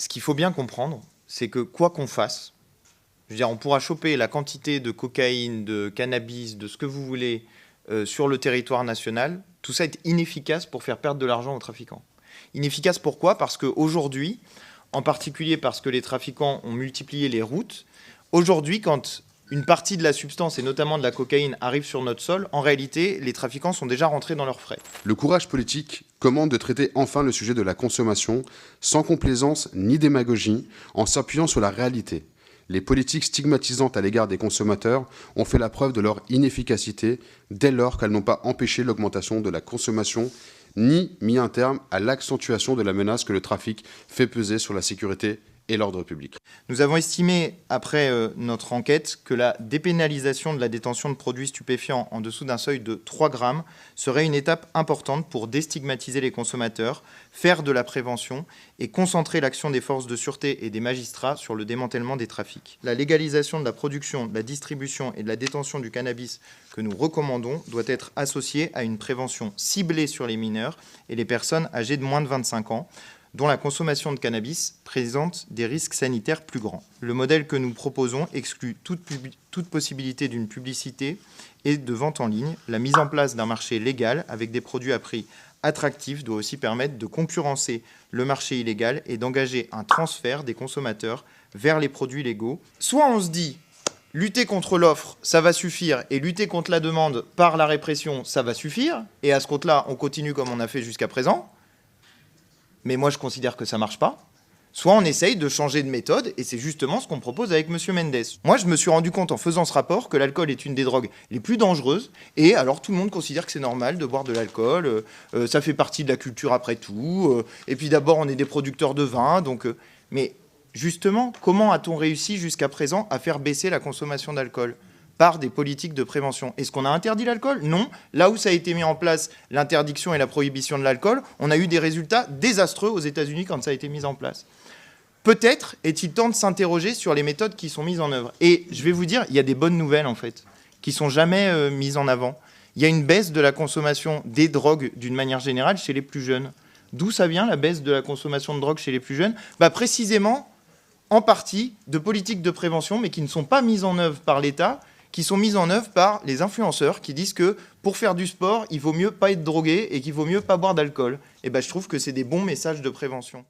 Ce qu'il faut bien comprendre, c'est que quoi qu'on fasse, je veux dire, on pourra choper la quantité de cocaïne, de cannabis, de ce que vous voulez sur le territoire national. Tout ça est inefficace pour faire perdre de l'argent aux trafiquants. Inefficace pourquoi? Parce qu'aujourd'hui, en particulier parce que les trafiquants ont multiplié les routes, aujourd'hui, quand une partie de la substance, et notamment de la cocaïne, arrive sur notre sol, en réalité, les trafiquants sont déjà rentrés dans leurs frais. Le courage politique commande de traiter enfin le sujet de la consommation, sans complaisance ni démagogie, en s'appuyant sur la réalité. Les politiques stigmatisantes à l'égard des consommateurs ont fait la preuve de leur inefficacité dès lors qu'elles n'ont pas empêché l'augmentation de la consommation ni mis un terme à l'accentuation de la menace que le trafic fait peser sur la sécurité et l'ordre public. Nous avons estimé, après notre enquête, que la dépénalisation de la détention de produits stupéfiants en dessous d'un seuil de 3 grammes serait une étape importante pour déstigmatiser les consommateurs, faire de la prévention et concentrer l'action des forces de sûreté et des magistrats sur le démantèlement des trafics. La légalisation de la production, de la distribution et de la détention du cannabis que nous recommandons doit être associée à une prévention ciblée sur les mineurs et les personnes âgées de moins de 25 ans, dont la consommation de cannabis présente des risques sanitaires plus grands. Le modèle que nous proposons exclut toute possibilité d'une publicité et de vente en ligne. La mise en place d'un marché légal avec des produits à prix attractifs doit aussi permettre de concurrencer le marché illégal et d'engager un transfert des consommateurs vers les produits légaux. Soit on se dit, lutter contre l'offre, ça va suffire, et lutter contre la demande par la répression, ça va suffire, et à ce compte-là, on continue comme on a fait jusqu'à présent. Mais moi, je considère que ça ne marche pas. Soit on essaye de changer de méthode, et c'est justement ce qu'on propose avec M. Mendes. Moi, je me suis rendu compte en faisant ce rapport que l'alcool est une des drogues les plus dangereuses, et alors tout le monde considère que c'est normal de boire de l'alcool, ça fait partie de la culture après tout, et puis d'abord, on est des producteurs de vin, donc... mais justement, comment a-t-on réussi jusqu'à présent à faire baisser la consommation d'alcool ? Par des politiques de prévention. Est-ce qu'on a interdit l'alcool? Non. Là où ça a été mis en place, l'interdiction et la prohibition de l'alcool, on a eu des résultats désastreux aux États-Unis quand ça a été mis en place. Peut-être est-il temps de s'interroger sur les méthodes qui sont mises en œuvre. Et je vais vous dire, il y a des bonnes nouvelles, en fait, qui ne sont jamais mises en avant. Il y a une baisse de la consommation des drogues, d'une manière générale, chez les plus jeunes. D'où ça vient, la baisse de la consommation de drogue chez les plus jeunes? Précisément, en partie, de politiques de prévention, mais qui ne sont pas mises en œuvre par l'État, qui sont mises en œuvre par les influenceurs qui disent que pour faire du sport, il vaut mieux pas être drogué et qu'il vaut mieux pas boire d'alcool. Et je trouve que c'est des bons messages de prévention.